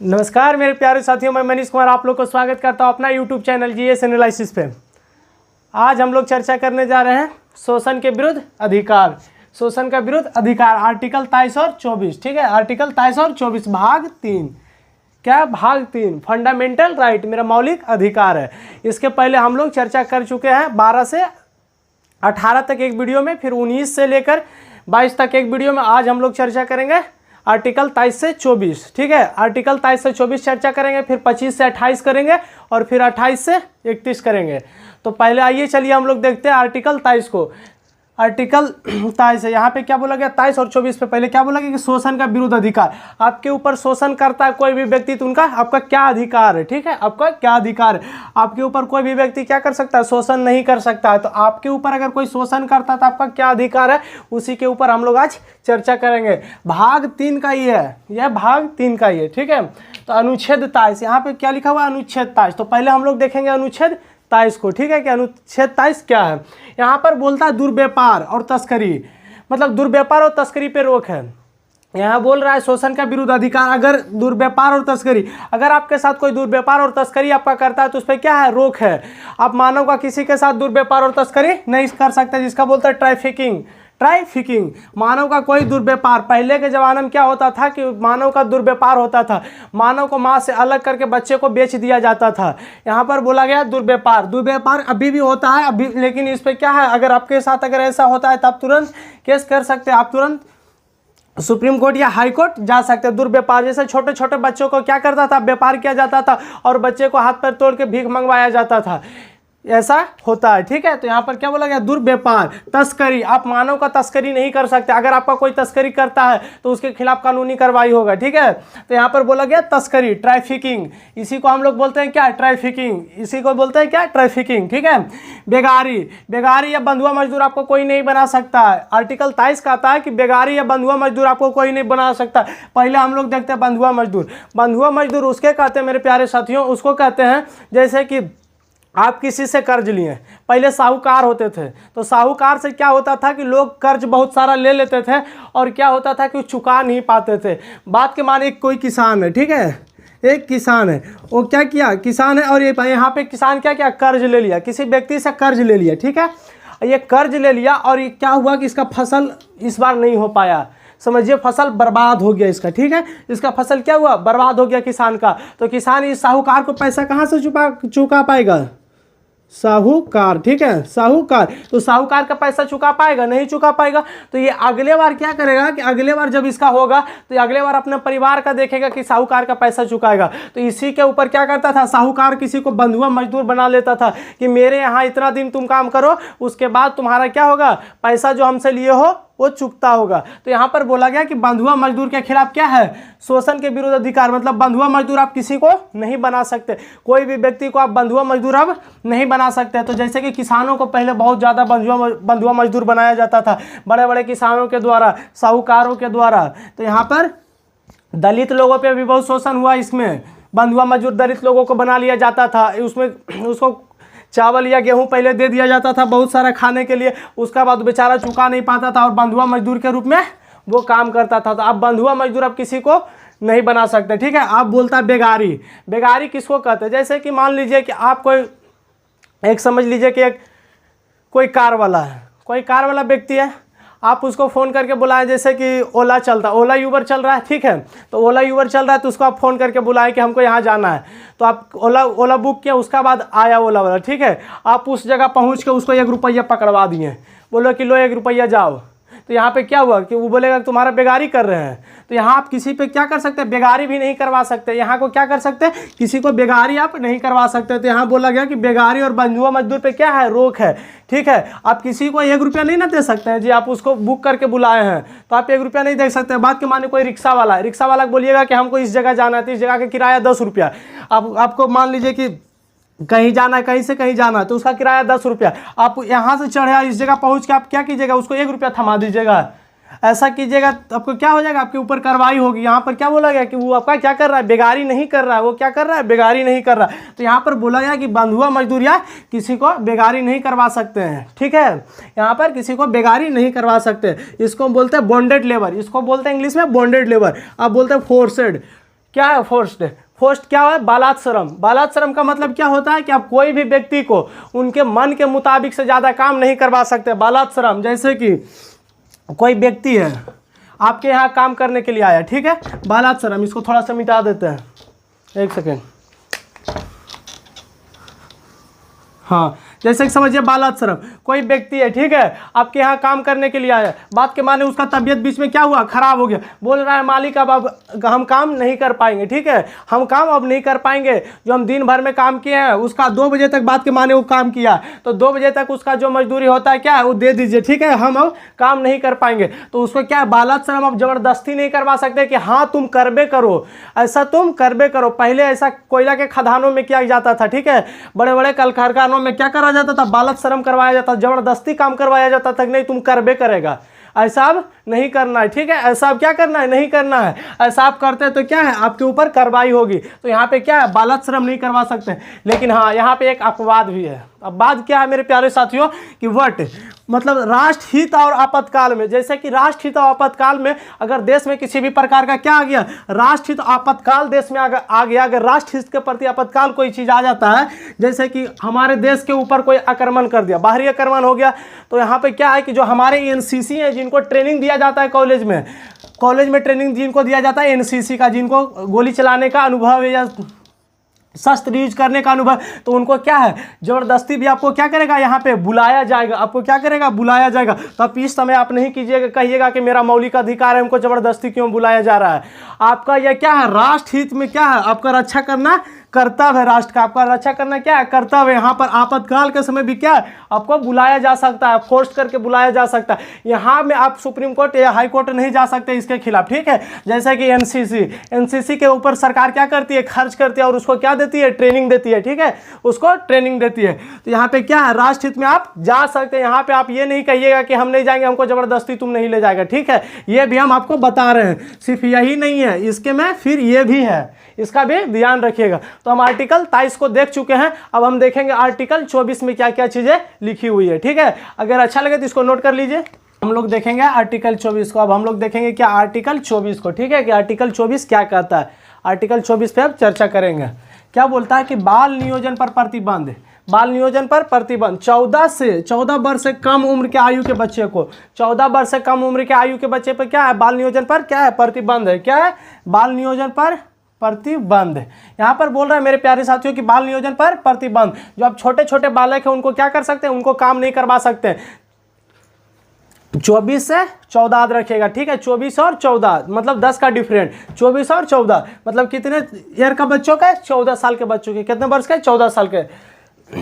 नमस्कार मेरे प्यारे साथियों, मैं मनीष कुमार आप लोग को स्वागत करता हूं अपना यूट्यूब चैनल जीएस एनालिसिस पे। आज हम लोग चर्चा करने जा रहे हैं शोषण के विरुद्ध अधिकार। शोषण का विरुद्ध अधिकार आर्टिकल 23 और 24। ठीक है, आर्टिकल 23 और 24 भाग 3। क्या भाग 3 फंडामेंटल राइट, मेरा मौलिक अधिकार है। इसके पहले हम लोग चर्चा कर चुके हैं 12 से 18 तक एक वीडियो में, फिर 19 से लेकर 22 तक एक वीडियो में। आज हम लोग चर्चा करेंगे आर्टिकल 23 से 24। ठीक है, आर्टिकल 23 से 24 चर्चा करेंगे, फिर 25 से 28 करेंगे और फिर 28 से 31 करेंगे। तो पहले आइए चलिए हम लोग देखते हैं आर्टिकल 23 को। आर्टिकल 23 है, यहाँ पे क्या बोला गया 23 और 24 पे पहले क्या बोला गया कि शोषण का विरुद्ध अधिकार। आपके ऊपर शोषण करता है कोई भी व्यक्ति तो उनका आपका क्या अधिकार है। ठीक है, आपका क्या अधिकार है। आपके ऊपर कोई भी व्यक्ति क्या कर सकता है, शोषण नहीं कर सकता है। तो आपके ऊपर अगर कोई शोषण करता है तो आपका क्या अधिकार है, उसी के ऊपर हम लोग आज चर्चा करेंगे। भाग 3 का ही है, यह भाग 3 का ही है। ठीक है, तो अनुच्छेद 23 यहाँ पे क्या लिखा हुआ है, अनुच्छेद 23। तो पहले हम लोग देखेंगे अनुच्छेद 23 को। ठीक है, कि अनुच्छेद 23 क्या है। यहाँ पर बोलता है दुर्व्यापार और तस्करी, मतलब दुर्व्यापार और तस्करी पे रोक है। यहाँ बोल रहा है शोषण का विरुद्ध अधिकार। अगर दुर्व्यापार और तस्करी, अगर आपके साथ कोई दुर्व्यापार और तस्करी आपका करता है तो उस पर क्या है, रोक है। आप मानव का किसी के साथ दुर्व्यापार और तस्करी नहीं कर सकते, जिसका बोलता है ट्रैफिकिंग। ट्रैफिकिंग मानव का कोई दुर्व्यापार। पहले के ज़माने में क्या होता था कि मानव का दुर्व्यापार होता था, मानव को माँ से अलग करके बच्चे को बेच दिया जाता था। यहाँ पर बोला गया दुर्व्यापार। दुर्व्यापार अभी भी होता है अभी, लेकिन इस पर क्या है, अगर आपके साथ अगर ऐसा होता है तो आप तुरंत केस कर सकते हैं, आप तुरंत सुप्रीम कोर्ट या हाई कोर्ट जा सकते हैं। दुर्व्यापार जैसे छोटे छोटे बच्चों को क्या करता था, व्यापार किया जाता था और बच्चे को हाथ पैर तोड़ के भीख मंगवाया जाता था, ऐसा होता है। ठीक है, तो यहाँ पर क्या बोला गया, दुर्व्यापार। तस्करी, आप मानव का तस्करी नहीं कर सकते। अगर आपका कोई तस्करी करता है तो उसके खिलाफ कानूनी कार्रवाई होगा। ठीक है, तो यहाँ पर बोला गया तस्करी, ट्रैफिकिंग, इसी को हम लोग बोलते हैं क्या, ट्रैफिकिंग, इसी को बोलते हैं क्या, ट्रैफिकिंग। ठीक है, बेगारी, बेगारी या बंधुआ मजदूर आपको कोई नहीं बना सकता है। आर्टिकल 23 कहता है कि बेगारी या बंधुआ मजदूर आपको कोई नहीं बना सकता। पहले हम लोग देखते हैं बंधुआ मजदूर। बंधुआ मजदूर उसके कहते हैं मेरे प्यारे साथियों, उसको कहते हैं जैसे कि आप किसी से कर्ज लिए। पहले साहूकार होते थे, तो साहूकार से क्या होता था कि लोग कर्ज बहुत सारा ले लेते थे और क्या होता था कि चुका नहीं पाते थे। बात के माने कोई किसान है, ठीक है, एक किसान है, वो क्या किया, किसान है और ये यहाँ पे किसान क्या किया, कर्ज ले लिया, किसी व्यक्ति से कर्ज ले लिया। ठीक है, ये कर्ज ले लिया और ये क्या हुआ कि इसका फसल इस बार नहीं हो पाया, समझिए फसल बर्बाद हो गया इसका। ठीक है, इसका फसल क्या हुआ, बर्बाद हो गया किसान का। तो किसान इस साहूकार को पैसा कहाँ से चुका पाएगा, साहूकार। ठीक है, साहूकार, तो साहूकार का पैसा चुका पाएगा, नहीं चुका पाएगा। तो ये अगले बार क्या करेगा कि अगले बार जब इसका होगा तो ये अगले बार अपने परिवार का देखेगा कि साहूकार का पैसा चुकाएगा। तो इसी के ऊपर क्या करता था, साहूकार किसी को बंधुआ मजदूर बना लेता था कि मेरे यहाँ इतना दिन तुम काम करो, उसके बाद तुम्हारा क्या होगा, पैसा जो हमसे लिए हो वो चुकता होगा। तो यहाँ पर बोला गया कि बंधुआ मजदूर के खिलाफ क्या है, शोषण के विरुद्ध अधिकार, मतलब बंधुआ मजदूर आप किसी को नहीं बना सकते, कोई भी व्यक्ति को आप बंधुआ मजदूर अब नहीं बना सकते। तो जैसे कि किसानों को पहले बहुत ज़्यादा बंधुआ मजदूर बनाया जाता था, बड़े बड़े किसानों के द्वारा, साहूकारों के द्वारा। तो यहाँ पर दलित लोगों पर भी बहुत शोषण हुआ, इसमें बंधुआ मजदूर दलित लोगों को बना लिया जाता था। उसमें उसको चावल या गेहूं पहले दे दिया जाता था बहुत सारा खाने के लिए, उसका बाद बेचारा चुका नहीं पाता था और बंधुआ मजदूर के रूप में वो काम करता था। तो अब बंधुआ मजदूर आप किसी को नहीं बना सकते। ठीक है, आप बोलता है बेगारी। बेगारी किसको कहते हैं, जैसे कि मान लीजिए कि आप कोई एक समझ लीजिए कि एक कोई कार वाला है, कोई कार वाला व्यक्ति है, आप उसको फ़ोन करके बुलाएं, जैसे कि ओला चलता, ओला यूबर चल रहा है। ठीक है, तो ओला यूबर चल रहा है तो उसको आप फ़ोन करके बुलाएं कि हमको यहाँ जाना है। तो आप ओला बुक किया, उसका बाद आया ओला वाला। ठीक है, आप उस जगह पहुँच के उसको 1 रुपया पकड़वा दिए, बोलो कि लो 1 रुपया जाओ। तो यहाँ पे क्या हुआ कि वो बोलेगा कि तुम्हारा बेगारी कर रहे हैं। तो यहाँ आप किसी पे क्या कर सकते हैं, बेगारी भी नहीं करवा सकते। यहाँ को क्या कर सकते हैं, किसी को बेगारी आप नहीं करवा सकते। तो यहाँ बोला गया कि बेगारी और बंधुआ मजदूर पे क्या है, रोक है। ठीक है, आप किसी को 1 रुपया नहीं ना दे सकते हैं जी, आप उसको बुक करके बुलाए हैं तो आप 1 रुपया नहीं दे सकते। बात के माने कोई रिक्शा वाला है, रिक्शा वाला को बोलिएगा कि हमको इस जगह जाना है, तो इस जगह का किराया 10 रुपया। आपको मान लीजिए कि कहीं जाना है, कहीं से कहीं जाना है, तो उसका किराया 10 रुपया। आप यहाँ से चढ़े इस जगह पहुँच के आप क्या कीजिएगा, उसको 1 रुपया थमा दीजिएगा। ऐसा कीजिएगा तो आपको क्या हो जाएगा, आपके ऊपर कार्रवाई होगी। यहाँ पर क्या बोला गया कि वो आपका क्या कर रहा है, बेगारी नहीं कर रहा है, वो क्या कर रहा है, बेगारी नहीं कर रहा। तो यहाँ पर बोला गया कि बंधुआ मजदूर या किसी को बेगारी नहीं करवा सकते हैं। ठीक है, यहाँ पर किसी को बेगारी नहीं करवा सकते, इसको बोलते हैं बॉन्डेड लेबर, इसको बोलते हैं इंग्लिश में बॉन्डेड लेबर, आप बोलते हैं फोर्सेड। क्या है? फोर्स्ड। फोर्स्ड क्या है? बालात्श्रम। बालात्श्रम का मतलब क्या होता है कि आप कोई भी व्यक्ति को उनके मन के मुताबिक से ज़्यादा काम नहीं करवा सकते। बालात्श्रम, जैसे कि कोई व्यक्ति है आपके यहाँ काम करने के लिए आया, ठीक है, बालात्श्रम। इसको थोड़ा सा मिटा देते हैं, एक सेकेंड। हाँ, जैसे कि समझिए बालात्श्रम, कोई व्यक्ति है, ठीक है, आपके यहाँ काम करने के लिए आया, बात के माने उसका तबीयत बीच में क्या हुआ? खराब हो गया, बोल रहा है मालिक अब हम काम नहीं कर पाएंगे, ठीक है, हम काम अब नहीं कर पाएंगे, जो हम दिन भर में काम किए हैं उसका 2 बजे तक बात के माने वो काम किया, तो 2 बजे तक उसका जो मजदूरी होता है क्या है वो दे दीजिए, ठीक है, हम अब काम नहीं कर पाएंगे। तो उसको क्या है? बालात्श्रम अब जबरदस्ती नहीं करवा सकते कि हाँ तुम करबे करो, ऐसा तुम करबे करो। पहले ऐसा कोयला के खदानों में किया जाता था, ठीक है, बड़े बड़े कल कारखानों में क्या करा जाता था? बालात्श्रम करवाया जाता, जबरदस्ती काम करवाया जाता था कि नहीं तुम करबे करेगा। ऐसा अब नहीं करना है, ठीक है, ऐसा अब क्या करना है? नहीं करना है। ऐसा आप करते हैं तो क्या है? आपके ऊपर कार्रवाई होगी। तो यहाँ पे क्या है? बालात्श्रम नहीं करवा सकते। लेकिन हाँ, यहाँ पे एक अपवाद भी है। अपवाद क्या है मेरे प्यारे साथियों? कि वट मतलब राष्ट्रहित और आपातकाल में, जैसे कि राष्ट्रहित और आपातकाल में अगर देश में किसी भी प्रकार का क्या आ गया? राष्ट्रहित आपातकाल देश में आ गया, अगर राष्ट्रहित के प्रति आपातकाल कोई चीज़ आ जाता है, जैसे कि हमारे देश के ऊपर कोई आक्रमण कर दिया, बाहरी आक्रमण हो गया, तो यहाँ पे क्या है कि जो हमारे एनसीसी है, जिनको ट्रेनिंग दिया जाता है कॉलेज में ट्रेनिंग जिनको दिया जाता है एनसीसी का, जिनको गोली चलाने का अनुभव है या शस्त्र यूज करने का अनुभव, तो उनको क्या है? जबरदस्ती भी आपको क्या करेगा? यहाँ पे बुलाया जाएगा। आपको क्या करेगा? बुलाया जाएगा। तो आप इस समय आप नहीं कीजिएगा, कहिएगा कि मेरा मौलिक अधिकार है, हमको जबरदस्ती क्यों बुलाया जा रहा है। आपका यह क्या है? राष्ट्रहित में क्या है? आपका रक्षा करना कर्तव्य है, राष्ट्र का आपका रक्षा करना क्या है? कर्तव्य है। यहाँ पर आपातकाल के समय भी क्या है? आपको बुलाया जा सकता है, फोर्स करके बुलाया जा सकता है। यहाँ में आप सुप्रीम कोर्ट या हाई कोर्ट नहीं जा सकते इसके खिलाफ, ठीक है। जैसे कि एनसीसी के ऊपर सरकार क्या करती है? खर्च करती है और उसको क्या देती है? ट्रेनिंग देती है, ठीक है, उसको ट्रेनिंग देती है। तो यहाँ पे क्या है? राष्ट्रहित में आप जा सकते हैं। यहाँ पे आप ये नहीं कहिएगा कि हम नहीं जाएंगे, हमको जबरदस्ती तुम नहीं ले जाएगा, ठीक है। ये भी हम आपको बता रहे हैं। सिर्फ यही नहीं है, इसके में फिर ये भी है, इसका भी ध्यान रखिएगा। तो हम आर्टिकल 23 को देख चुके हैं, अब हम देखेंगे आर्टिकल 24 में क्या क्या चीजें लिखी हुई है, ठीक है। अगर अच्छा लगे तो इसको नोट कर लीजिए। हम लोग देखेंगे आर्टिकल 24 को। अब हम लोग देखेंगे क्या? आर्टिकल 24 को, ठीक है, कि आर्टिकल 24 क्या कहता है। आर्टिकल 24 पे अब चर्चा करेंगे। क्या बोलता है कि बाल नियोजन पर प्रतिबंध। बाल नियोजन पर प्रतिबंध 14 वर्ष से कम उम्र के आयु के बच्चे को, 14 वर्ष से कम उम्र के आयु के बच्चे पर क्या है? बाल नियोजन पर क्या है? प्रतिबंध है। क्या है? बाल नियोजन पर प्रतिबंध। यहाँ पर बोल रहा है मेरे प्यारे साथियों कि बाल नियोजन पर प्रतिबंध। जो अब छोटे छोटे बालक हैं उनको क्या कर सकते हैं? उनको काम नहीं करवा सकते। 24 से 14 याद रखिएगा, ठीक है। 24 और 14 मतलब 10 का डिफरेंट। 24 और 14 मतलब कितने ईयर का बच्चों का? 14 साल के बच्चों के। कितने वर्ष के? 14 साल के।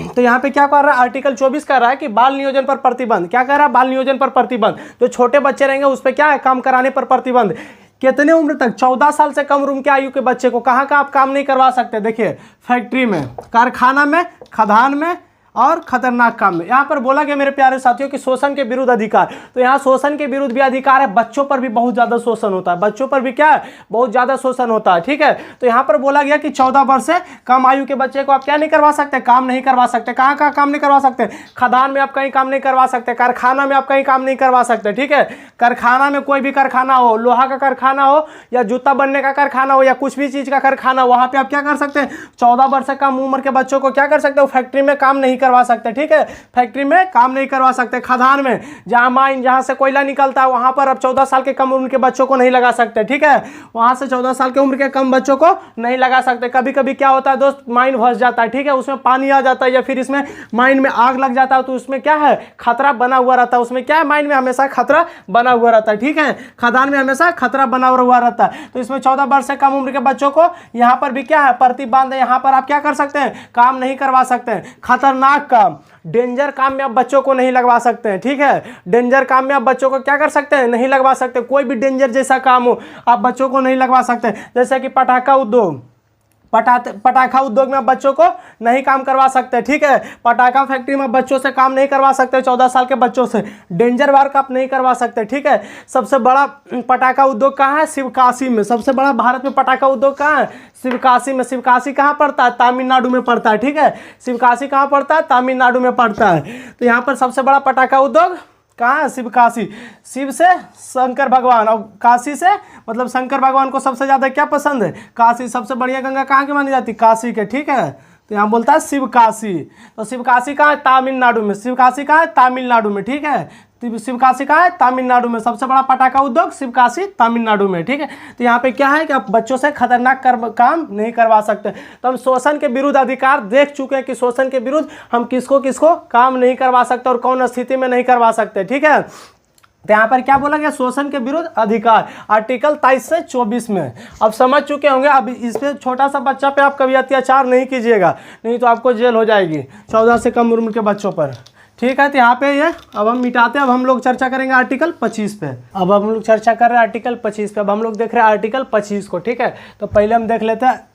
तो यहाँ पे क्या कर रहा है? आर्टिकल 24 कर रहा है कि बाल नियोजन पर प्रतिबंध। क्या कर रहा है? बाल नियोजन पर प्रतिबंध। जो छोटे बच्चे रहेंगे उस पर क्या है? काम कराने पर प्रतिबंध। कितने उम्र तक? 14 साल से कम उम्र के आयु के बच्चे को कहाँ का आप काम नहीं करवा सकते? देखिए, फैक्ट्री में, कारखाना में, खदान में और खतरनाक काम में। यहाँ पर बोला गया मेरे प्यारे साथियों कि शोषण के विरुद्ध अधिकार। तो यहाँ शोषण के विरुद्ध भी अधिकार है। बच्चों पर भी बहुत ज़्यादा शोषण होता है। बच्चों पर भी क्या है? बहुत ज़्यादा शोषण होता है, ठीक है। तो यहाँ पर बोला गया कि 14 वर्ष से कम आयु के बच्चे को आप क्या नहीं करवा सकते? काम नहीं करवा सकते। कहाँ कहाँ काम नहीं करवा सकते? खदान में आप कहीं काम नहीं करवा सकते, कारखाना में आप कहीं काम नहीं करवा सकते, ठीक है। कारखाना में कोई भी कारखाना हो, लोहा का कारखाना हो या जूता बनने का कारखाना हो या कुछ भी चीज़ का कारखाना हो, वहाँ पर आप क्या कर सकते हैं? 14 वर्ष से कम उम्र के बच्चों को क्या कर सकते हो? फैक्ट्री में काम नहीं करवा सकते, ठीक है। फैक्ट्री में काम नहीं करवा सकते। खदान में, जहां माइन, जहां से कोयला निकलता है, वहां पर अब 14 साल के कम उम्र के बच्चों को नहीं लगा सकते, ठीक है। वहां से 14 साल के उम्र के कम बच्चों को नहीं लगा सकते। कभी कभी क्या होता है दोस्त? माइन फंस जाता है, ठीक है, उसमें पानी आ जाता है या फिर इसमें माइन में आग लग जाता है, तो उसमें क्या है? खतरा बना हुआ रहता है। उसमें क्या है? माइन में हमेशा खतरा बना हुआ रहता है, ठीक है। खदान में हमेशा खतरा बना हुआ रहता है। तो इसमें 14 वर्ष से कम उम्र के बच्चों को यहाँ पर भी क्या है? प्रतिबंध है। यहाँ पर आप क्या कर सकते हैं? काम नहीं करवा सकते हैं। खतरनाक काम, डेंजर काम में आप बच्चों को नहीं लगवा सकते हैं, ठीक है। डेंजर काम में आप बच्चों को क्या कर सकते हैं? नहीं लगवा सकते। कोई भी डेंजर जैसा काम हो आप बच्चों को नहीं लगवा सकते। जैसे कि पटाखा उद्योग, पटाखा उद्योग में आप बच्चों को नहीं काम करवा सकते, ठीक है। पटाखा फैक्ट्री में बच्चों से काम नहीं करवा सकते। 14 साल के बच्चों से डेंजर वर्क आप नहीं करवा सकते, ठीक है। सबसे बड़ा पटाखा उद्योग कहाँ है? शिवकाशी में। सबसे बड़ा भारत में पटाखा उद्योग कहाँ है? शिवकाशी में। शिवकाशी कहाँ पड़ता है? तमिलनाडु में पड़ता है, ठीक है। शिवकाशी कहाँ पड़ता है? तमिलनाडु में पड़ता है। तो यहाँ पर सबसे बड़ा पटाखा उद्योग कहाँ है? शिव काशी। शिव से शंकर भगवान, और काशी से मतलब शंकर भगवान को सबसे ज़्यादा क्या पसंद है? काशी। सबसे बढ़िया गंगा कहाँ की मानी जाती? काशी के, ठीक है। तो यहाँ बोलता है शिव काशी। तो शिव काशी कहाँ है? तमिलनाडु में। शिव काशी कहाँ है? तमिलनाडु में, ठीक है। तो शिव काशी कहाँ है? तमिलनाडु में। सबसे बड़ा पटाखा उद्योग शिव काशी तमिलनाडु में, ठीक है। तो यहाँ पे क्या है कि आप बच्चों से खतरनाक काम नहीं करवा सकते। तो हम शोषण के विरुद्ध अधिकार देख चुके हैं कि शोषण के विरुद्ध हम किसको किसको काम नहीं करवा सकते और कौन स्थिति में नहीं करवा सकते, ठीक है। तो यहाँ पर क्या बोला गया? शोषण के विरुद्ध अधिकार, आर्टिकल 23 से 24 में। अब समझ चुके होंगे। अब इस पे छोटा सा बच्चा पे आप कभी अत्याचार नहीं कीजिएगा, नहीं तो आपको जेल हो जाएगी 14 से कम उम्र के बच्चों पर, ठीक है। तो यहाँ पे ये अब हम मिटाते हैं। अब हम लोग चर्चा करेंगे आर्टिकल 25 पे। अब हम लोग चर्चा कर रहे हैं आर्टिकल 25 पे। अब हम लोग देख रहे हैं आर्टिकल 25 को, ठीक है। तो पहले हम देख लेते हैं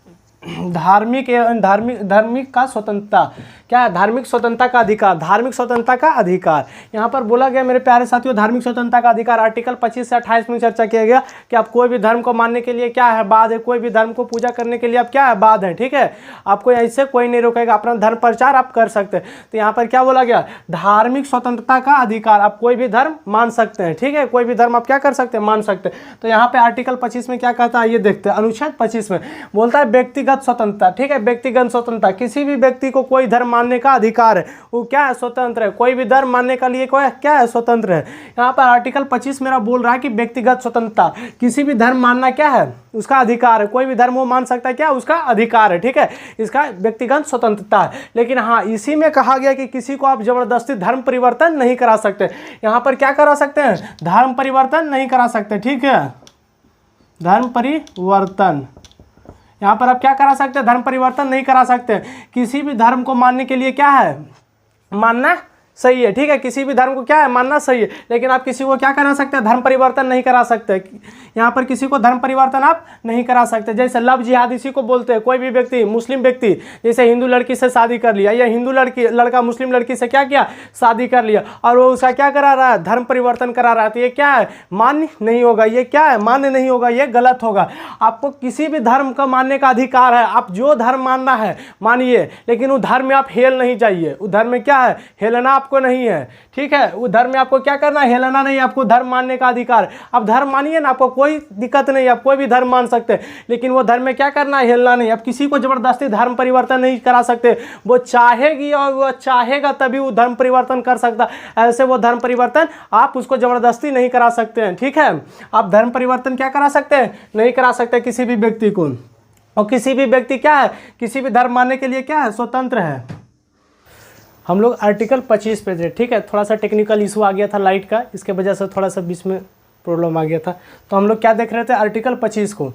धार्मिक एवं धार्मिक का स्वतंत्रता। क्या है? धार्मिक स्वतंत्रता का अधिकार। धार्मिक स्वतंत्रता का अधिकार यहाँ पर बोला गया मेरे प्यारे साथियों, धार्मिक स्वतंत्रता का अधिकार आर्टिकल 25 से 28 में चर्चा किया गया कि आप कोई भी धर्म को मानने के लिए क्या है? बाध है। कोई भी धर्म को पूजा करने के लिए आप क्या है? बाध है, ठीक है। आपको ऐसे कोई नहीं रोकेगा, अपना धर्म प्रचार आप कर सकते हैं। तो यहाँ पर क्या बोला गया? धार्मिक स्वतंत्रता का अधिकार। आप कोई भी धर्म मान सकते हैं, ठीक है। कोई भी धर्म आप क्या कर सकते हैं? मान सकते हैं। तो यहाँ पे आर्टिकल 25 में क्या कहता है ये देखते हैं। अनुच्छेद 25 में बोलता है व्यक्तिगत स्वतंत्रता, ठीक है। व्यक्तिगत स्वतंत्रता, किसी भी व्यक्ति को कोई धर्म मानने का अधिकार है, वो क्या है? स्वतंत्र है। कोई भी धर्म मानने के लिए कोई क्या है? स्वतंत्र है। यहाँ पर आर्टिकल 25 मेरा बोल रहा है कि व्यक्तिगत स्वतंत्रता, किसी भी धर्म मानना क्या है? उसका अधिकार है। कोई भी धर्म वो मान सकता है, क्या? उसका अधिकार है, ठीक है। इसका व्यक्तिगत स्वतंत्रता है। लेकिन हाँ, इसी में कहा गया कि किसी को आप जबरदस्ती धर्म परिवर्तन नहीं करा सकते। यहाँ पर क्या करा सकते हैं? धर्म परिवर्तन नहीं करा सकते, ठीक है। धर्म परिवर्तन यहाँ पर आप क्या करा सकते हैं? धर्म परिवर्तन नहीं करा सकते। किसी भी धर्म को मानने के लिए क्या है? मानना सही है, ठीक है। किसी भी धर्म को क्या है? मानना सही है। लेकिन आप किसी को क्या करा सकते हैं? धर्म परिवर्तन नहीं करा सकते। यहाँ पर किसी को धर्म परिवर्तन आप नहीं करा सकते। जैसे लव जिहाद इसी को बोलते हैं। कोई भी व्यक्ति, मुस्लिम व्यक्ति, जैसे हिंदू लड़की से शादी कर लिया या हिंदू लड़का मुस्लिम लड़की से क्या किया? शादी कर लिया, और वो उसका क्या करा रहा है? धर्म परिवर्तन करा रहा है। तो ये क्या है? मान्य नहीं होगा। ये क्या है? मान्य नहीं होगा, ये गलत होगा। आपको किसी भी धर्म का मानने का अधिकार है। आप जो धर्म मानना है मानिए, लेकिन उस धर्म में आप हेल नहीं जाइए। उस धर्म में क्या है? हेलना आपको नहीं है, ठीक है। वो धर्म में आपको क्या करना है? हेलना नहीं। आपको धर्म मानने का अधिकार। आप धर्म मानिए ना, आपको कोई दिक्कत नहीं, आप कोई भी धर्म मान सकते हैं। लेकिन वो धर्म में क्या करना है? हेलना नहीं। आप किसी को जबरदस्ती धर्म परिवर्तन नहीं करा सकते। वो चाहेगी और वो चाहेगा तभी वो धर्म परिवर्तन कर सकता। ऐसे वो धर्म परिवर्तन आप उसको जबरदस्ती नहीं करा सकते हैं, ठीक है। आप धर्म परिवर्तन क्या करा सकते हैं? नहीं करा सकते किसी भी व्यक्ति को। और किसी भी व्यक्ति क्या है? किसी भी धर्म मानने के लिए क्या है? स्वतंत्र है। हम लोग आर्टिकल 25 पे थे, ठीक है। थोड़ा सा टेक्निकल इशू आ गया था लाइट का, इसके वजह से थोड़ा सा बीच में प्रॉब्लम आ गया था। तो हम लोग क्या देख रहे थे? आर्टिकल 25 को।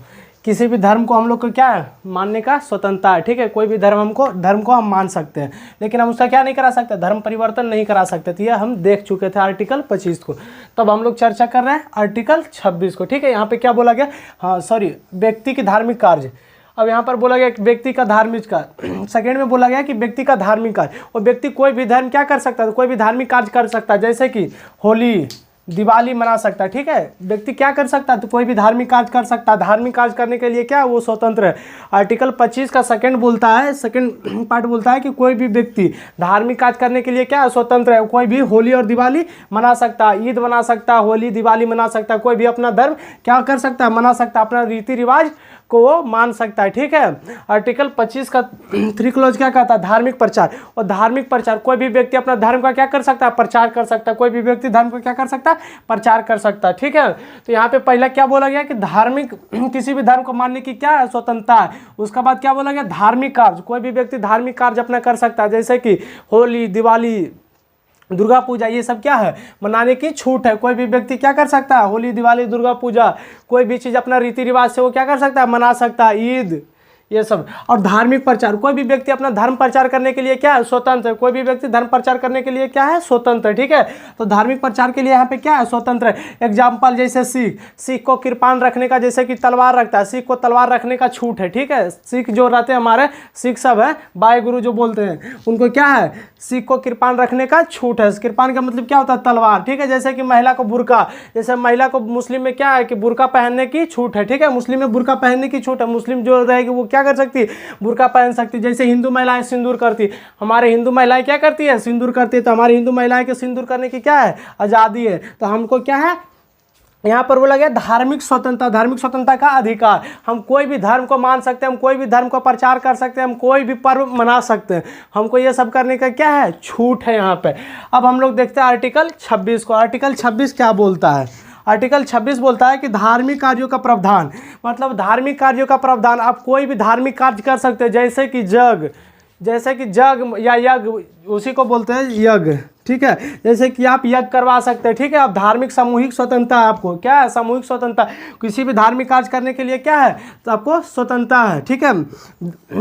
किसी भी धर्म को हम लोग को क्या है? मानने का स्वतंत्रता है, ठीक है। कोई भी धर्म को हम मान सकते हैं, लेकिन हम उसका क्या नहीं करा सकते? धर्म परिवर्तन नहीं करा सकते। तो यह हम देख चुके थे आर्टिकल 25 को। तब हम लोग चर्चा कर रहे हैं आर्टिकल 26 को, ठीक है। यहाँ पे क्या बोला गया? हाँ सॉरी, व्यक्ति की धार्मिक कार्य। अब यहाँ पर बोला गया व्यक्ति का धार्मिक कार्य। सेकेंड में बोला गया कि व्यक्ति का धार्मिक कार्य, और व्यक्ति कोई भी धर्म क्या कर सकता है? कोई भी धार्मिक कार्य कर सकता है। जैसे कि होली, दिवाली मना सकता है, ठीक है। व्यक्ति क्या कर सकता है? तो कोई भी धार्मिक कार्य कर सकता है। धार्मिक कार्य करने के लिए क्या? वो स्वतंत्र है। आर्टिकल 25 का सेकंड बोलता है, सेकंड पार्ट बोलता है कि कोई भी व्यक्ति धार्मिक कार्य करने के लिए क्या है? स्वतंत्र है। कोई भी होली और दिवाली मना सकता है, ईद मना सकता है, होली दिवाली मना सकता है। कोई भी अपना धर्म क्या कर सकता है? मना सकता है। अपना रीति रिवाज को वो मान सकता है, ठीक है। आर्टिकल 25 का 3 क्लॉज क्या कहता है? धार्मिक प्रचार। और धार्मिक प्रचार, कोई भी व्यक्ति अपना धर्म का क्या कर सकता है? प्रचार कर सकता है। कोई भी व्यक्ति धर्म को क्या कर सकता है? प्रचार कर सकता है, ठीक है। तो यहाँ पे पहला क्या बोला गया कि धार्मिक, किसी भी धर्म को मानने की क्या है? स्वतंत्रता है। उसके बाद क्या बोला गया? धार्मिक कार्य, कोई भी व्यक्ति धार्मिक कार्य अपना कर सकता है। जैसे कि होली, दिवाली, दुर्गा पूजा, ये सब क्या है? मनाने की छूट है। कोई भी व्यक्ति क्या कर सकता है? होली, दिवाली, दुर्गा पूजा, कोई भी चीज़ अपना रीति रिवाज से वो क्या कर सकता है? मना सकता है। ईद, ये सब। और धार्मिक प्रचार, कोई भी व्यक्ति अपना धर्म प्रचार करने के लिए क्या है? स्वतंत्र है। कोई भी व्यक्ति धर्म प्रचार करने के लिए क्या है? स्वतंत्र है, ठीक है। तो धार्मिक प्रचार के लिए यहाँ पे क्या है? स्वतंत्र है। एग्जाम्पल जैसे सिख को कृपान रखने का, जैसे कि तलवार रखता है, सिख को तलवार रखने का छूट है, ठीक है। सिख जो रहते हैं हमारे, सिख सब है, बाय गुरु जो बोलते हैं, उनको क्या है? सिख को कृपान रखने का छूट है। कृपान का मतलब क्या होता है? तलवार, ठीक है। जैसे कि महिला को बुर्का, जैसे महिला को मुस्लिम में क्या है कि बुर्का पहनने की छूट है, ठीक है। मुस्लिम में बुर्का पहनने की छूट है। मुस्लिम जो रहेगी वो क्या क्या कर सकती है, बुर्का पहन सकती है। जैसे हिंदू महिलाएं सिंदूर करती, हमारे हिंदू महिलाएं क्या करती है, सिंदूर करती है। तो हमारी हिंदू महिलाएं के सिंदूर करने की क्या है, आज़ादी है। तो हमको क्या है, यहाँ पर बोला गया धार्मिक स्वतंत्रता, धार्मिक स्वतंत्रता का अधिकार। हम कोई भी धर्म को मान सकते हैं, हम कोई भी धर्म को प्रचार कर सकते हैं, हम कोई भी पर्व मना सकते हैं, हमको ये सब करने का क्या है, छूट है यहाँ पे। अब हम लोग देखते हैं आर्टिकल 26 को। आर्टिकल 26 क्या बोलता है, आर्टिकल 26 बोलता है कि धार्मिक कार्यों का प्रावधान, मतलब धार्मिक कार्यों का प्रावधान, आप कोई भी धार्मिक कार्य कर सकते हैं, जैसे कि जग या यज्ञ, उसी को बोलते हैं यज्ञ, ठीक है। जैसे कि आप यज्ञ करवा सकते हैं, ठीक है। आप धार्मिक सामूहिक स्वतंत्रता है, आपको क्या है, सामूहिक स्वतंत्रता, किसी भी धार्मिक कार्य करने के लिए क्या है, तो आपको स्वतंत्रता है, ठीक है।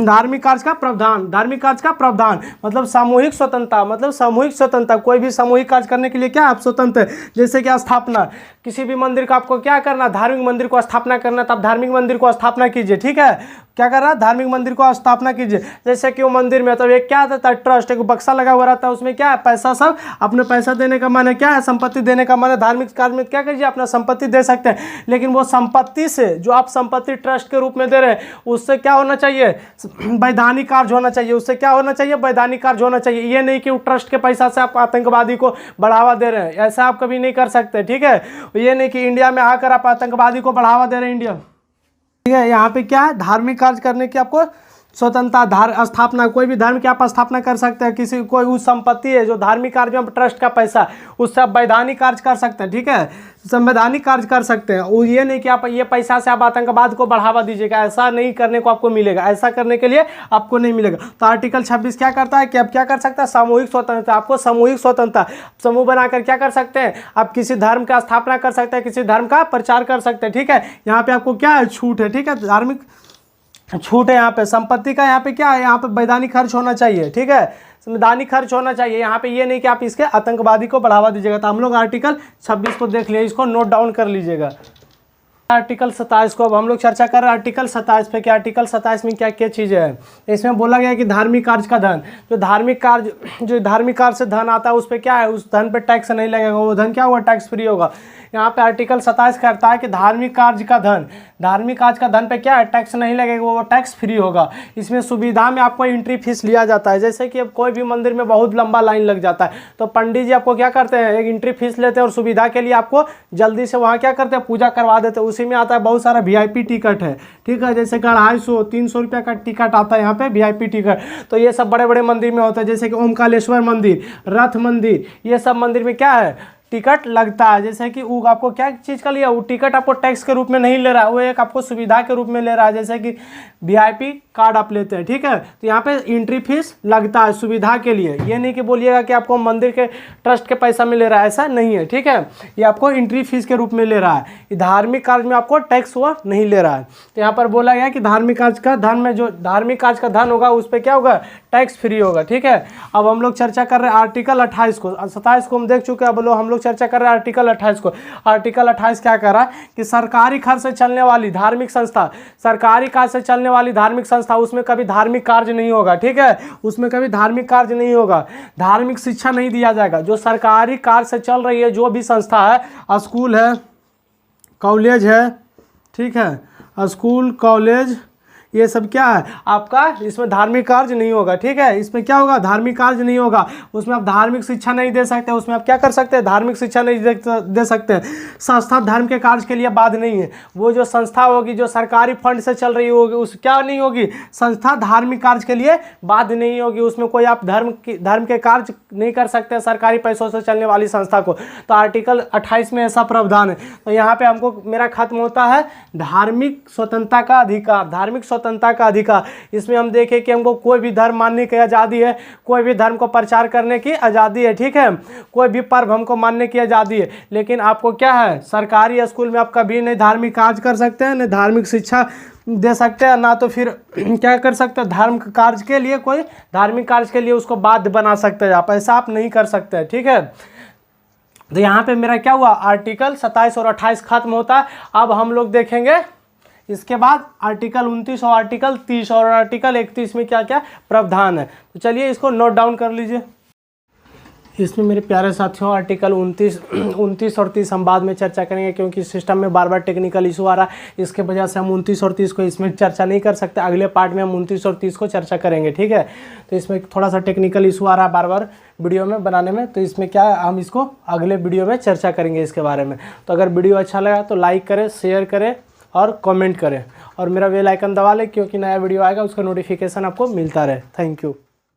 धार्मिक कार्य का प्रावधान, धार्मिक कार्य का प्रावधान मतलब सामूहिक स्वतंत्रता, मतलब सामूहिक स्वतंत्रता, कोई भी सामूहिक कार्य करने के लिए क्या आप स्वतंत्र है। जैसे कि स्थापना, किसी भी मंदिर का आपको क्या करना, धार्मिक मंदिर को स्थापना करना, तब धार्मिक मंदिर को स्थापना कीजिए, ठीक है। क्या कर रहा है, धार्मिक मंदिर को स्थापना कीजिए। जैसे कि वो मंदिर में तो एक क्या रहता है, ट्रस्ट, एक बक्सा लगा हुआ रहता है, उसमें क्या है, पैसा, सब अपने पैसा देने का माने क्या है, संपत्ति देने का माने। धार्मिक कार्य में क्या कीजिए, अपना संपत्ति दे सकते हैं, लेकिन वो संपत्ति से जो आप संपत्ति ट्रस्ट के रूप में दे रहे हैं, उससे क्या होना चाहिए, वैधानिक कार्य होना चाहिए, उससे क्या होना चाहिए, वैधानिक कार्य होना चाहिए। ये नहीं कि वो ट्रस्ट के पैसा से आप आतंकवादी को बढ़ावा दे रहे हैं, ऐसा आप कभी नहीं कर सकते, ठीक है। ये नहीं कि इंडिया में आकर आप आतंकवादी को बढ़ावा दे रहे हैं इंडिया, ठीक है। यहाँ पे क्या है, धार्मिक कार्य करने की आपको स्वतंत्रता, स्थापना, कोई भी धर्म की आप स्थापना कर सकते हैं। किसी कोई उस संपत्ति है जो धार्मिक कार्य में ट्रस्ट का पैसा, उससे आप वैधानिक कार्य कर सकते हैं, ठीक है, संवैधानिक कार्य कर सकते हैं। वो ये नहीं कि आप ये पैसा से आप आतंकवाद को बढ़ावा दीजिएगा, ऐसा नहीं करने को आपको मिलेगा, ऐसा करने के लिए आपको नहीं मिलेगा। तो आर्टिकल 26 क्या करता है कि आप क्या कर सकते हैं, सामूहिक स्वतंत्रता, आपको सामूहिक स्वतंत्रता, समूह बनाकर क्या कर सकते हैं, आप किसी धर्म का स्थापना कर सकते हैं, किसी धर्म का प्रचार कर सकते हैं, ठीक है। यहाँ पे आपको क्या है, छूट है, ठीक है, धार्मिक छूट है। यहाँ पे संपत्ति का यहाँ पे क्या है, यहाँ पे वैधानिक खर्च होना चाहिए, ठीक है, संवैधानिक खर्च होना चाहिए। यहाँ पे ये नहीं कि आप इसके आतंकवादी को बढ़ावा दीजिएगा। तो हम लोग आर्टिकल 26 को देख लिए, इसको नोट डाउन कर लीजिएगा। आर्टिकल 27 को अब हम लोग चर्चा कर रहे हैं आर्टिकल 27 पे कि आर्टिकल 27 में क्या क्या चीज़ें हैं। इसमें बोला गया है कि धार्मिक कार्य का धन, जो धार्मिक कार्य से धन आता है उस पर क्या है, उस धन पे टैक्स नहीं लगेगा, वो धन क्या होगा, टैक्स फ्री होगा। यहाँ पे आर्टिकल 27 कहता है कि धार्मिक कार्य का धन, धार्मिक कार्य का धन पे क्या है, टैक्स नहीं लगेगा, वो टैक्स फ्री होगा। इसमें सुविधा में आपको एंट्री फीस लिया जाता है। जैसे कि अब कोई भी मंदिर में बहुत लंबा लाइन लग जाता है, तो पंडित जी आपको क्या करते हैं, एक एंट्री फीस लेते हैं और सुविधा के लिए आपको जल्दी से वहाँ क्या करते हैं, पूजा करवा देते हैं। उसी में आता है बहुत सारा VIP टिकट है, ठीक है, जैसे कि 250-300 रुपये का टिकट आता है यहाँ पे VIP टिकट। तो ये सब बड़े बड़े मंदिर में होता है, जैसे कि ओमकालेश्वर मंदिर, रथ मंदिर, ये सब मंदिर में क्या है, टिकट लगता है। जैसे कि वो आपको क्या चीज़ का लिया, वो टिकट आपको टैक्स के रूप में नहीं ले रहा है, वो एक आपको सुविधा के रूप में ले रहा है। जैसे कि VIP कार्ड आप लेते हैं, ठीक है, तो यहाँ पे एंट्री फीस लगता है सुविधा के लिए। ये नहीं कि बोलिएगा कि आपको मंदिर के ट्रस्ट के पैसा में ले रहा है, ऐसा नहीं है, ठीक है, ये आपको एंट्री फीस के रूप में ले रहा है। धार्मिक कार्य में आपको टैक्स वो नहीं ले रहा है। तो यहाँ पर बोला गया कि धार्मिक कार्य का धन में, जो धार्मिक कार्य का धन होगा उस पर क्या होगा, टैक्स फ्री होगा, ठीक है। अब हम लोग चर्चा कर रहे हैं आर्टिकल 28 को। 27 को हम देख चुके हैं, अब हम लोग चर्चा कर रहे हैं आर्टिकल 28 को। आर्टिकल 28 क्या कह रहा है कि सरकारी खर्च से चलने वाली धार्मिक संस्था, सरकारी कार्य से चलने वाली धार्मिक संस्था, उसमें कभी धार्मिक कार्य नहीं होगा, ठीक है, उसमें कभी धार्मिक कार्य नहीं होगा, धार्मिक शिक्षा नहीं दिया जाएगा। जो सरकारी कार्य से चल रही है जो भी संस्था है, स्कूल है, कॉलेज है, ठीक है, स्कूल कॉलेज, ये सब क्या है आपका, इसमें धार्मिक कार्य नहीं होगा, ठीक है, इसमें क्या होगा, धार्मिक कार्य नहीं होगा, उसमें आप धार्मिक शिक्षा नहीं दे सकते, उसमें आप क्या कर सकते हैं, धार्मिक शिक्षा नहीं दे सकते हैं। संस्था धर्म के कार्य के लिए बाध्य नहीं है। वो जो संस्था होगी जो सरकारी फंड से चल रही होगी उस क्या नहीं होगी, संस्था धार्मिक कार्य के लिए बाध्य नहीं होगी, उसमें कोई आप धर्म के कार्य नहीं कर सकते सरकारी पैसों से चलने वाली संस्था को। तो आर्टिकल 28 में ऐसा प्रावधान है। तो यहाँ पे हमको मेरा खत्म होता है धार्मिक स्वतंत्रता का अधिकार, धार्मिक स्वतंत्रता का अधिकार। इसमें हम देखें कि हमको कोई भी धर्म मानने की आज़ादी है, कोई भी धर्म को प्रचार करने की आज़ादी है, ठीक है, कोई भी पर्व हमको मानने की आज़ादी है। लेकिन आपको क्या है, सरकारी स्कूल में आप कभी नहीं धार्मिक कार्य कर सकते हैं, न धार्मिक शिक्षा दे सकते हैं, ना तो फिर क्या कर सकते हैं, धर्म कार्य के लिए, कोई धार्मिक कार्य के लिए उसको बाध्य बना सकते हैं आप, ऐसा आप नहीं कर सकते हैं, ठीक है। तो यहाँ पे मेरा क्या हुआ, आर्टिकल 27 और 28 खत्म होता है। अब हम लोग देखेंगे इसके बाद आर्टिकल 29 और आर्टिकल 30 और आर्टिकल 31 में क्या क्या प्रावधान है। तो चलिए इसको नोट डाउन कर लीजिए। इसमें मेरे प्यारे साथियों आर्टिकल 29 और 30 हम बाद में चर्चा करेंगे, क्योंकि सिस्टम में बार बार टेक्निकल इशू आ रहा है। इसके वजह से हम 29 और 30 को इसमें चर्चा नहीं कर सकते। अगले पार्ट में हम 29 और 30 को चर्चा करेंगे, ठीक है। तो इसमें थोड़ा सा टेक्निकल इशू आ रहा है बार बार वीडियो में बनाने में, तो इसमें क्या हम इसको अगले वीडियो में चर्चा करेंगे इसके बारे में। तो अगर वीडियो अच्छा लगा तो लाइक करें, शेयर करें और कमेंट करें, और मेरा बेल आइकन दबा लें, क्योंकि नया वीडियो आएगा उसका नोटिफिकेशन आपको मिलता रहे। Thank you.